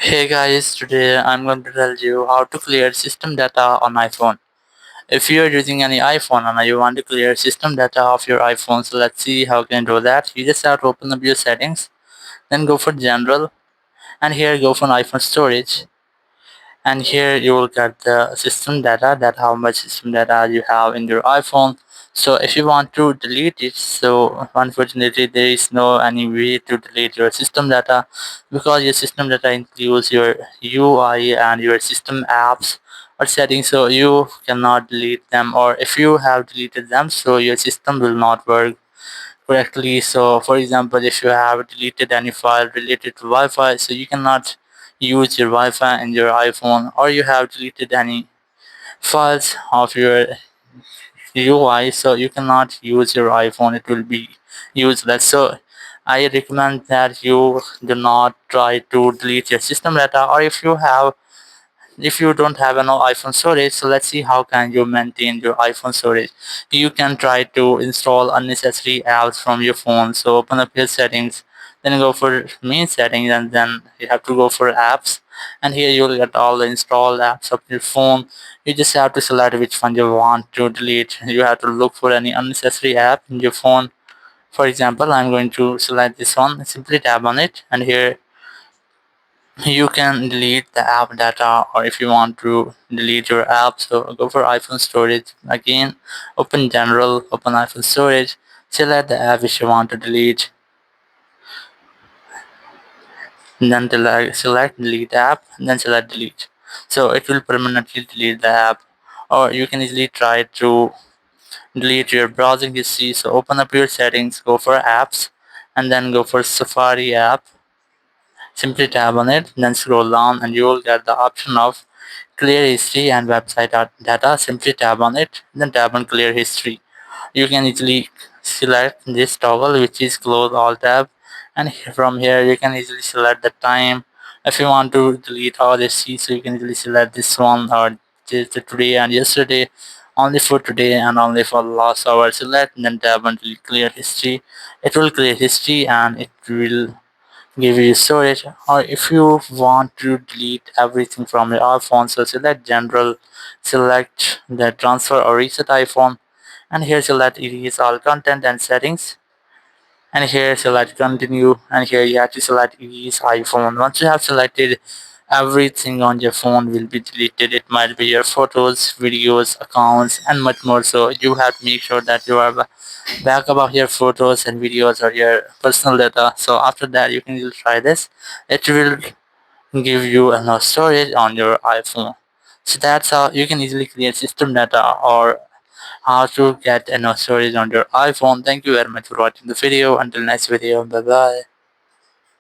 Hey guys, today I'm going to tell you how to clear system data on iPhone. If you're using any iPhone and you want to clear system data of your iPhone, so let's see how can you do that. You just have to open up your settings, then go for general, and here go for iPhone storage, and here you will get the system data, that how much system data you have in your iPhone. So if you want to delete it, so unfortunately there is no any way to delete your system data, because your system data includes your UI and your system apps or settings, so you cannot delete them, or if you have deleted them, so your system will not work correctly. So for example, if you have deleted any file related to Wi-Fi, so you cannot use your Wi-Fi in your iPhone, or you have deleted any files of your UI, so you cannot use your iPhone, it will be useless. So I recommend that you do not try to delete your system data, or if you don't have an iPhone storage, so let's see how can you maintain your iPhone storage. You can try to install unnecessary apps from your phone. So open up your settings, then go for main settings, and then you have to go for apps, and here you'll get all the installed apps of your phone. You just have to select which one you want to delete. You have to look for any unnecessary app in your phone. For example, I'm going to select this one, simply tap on it, and here you can delete the app data, or if you want to delete your app, so go for iPhone storage again, open general, open iPhone storage, select the app which you want to delete, and then select delete app, and then select delete. So it will permanently delete the app. Or you can easily try to delete your browsing history. So open up your settings, go for apps, and then go for Safari app. Simply tap on it, then scroll down, and you will get the option of clear history and website data. Simply tap on it, then tap on clear history. You can easily select this toggle, which is close all tab, and from here you can easily select the time. If you want to delete all history, so you can easily select this one, or just the today and yesterday, only for today and only for the last hour. Select, and then tap on clear history. It will clear history and it will give you storage. Or if you want to delete everything from your iPhone, so select general, select the transfer or reset iPhone, and here select erase all content and settings, and here select continue, and here you have to select erase iPhone. Once you have selected, everything on your phone will be deleted. It might be your photos, videos, accounts, and much more. So you have to make sure that you are backup of your photos and videos or your personal data. So after that you can just try this. It will give you enough storage on your iPhone. So that's how you can easily create system data, or how to get enough storage on your iPhone. Thank you very much for watching the video. Until next video, bye bye.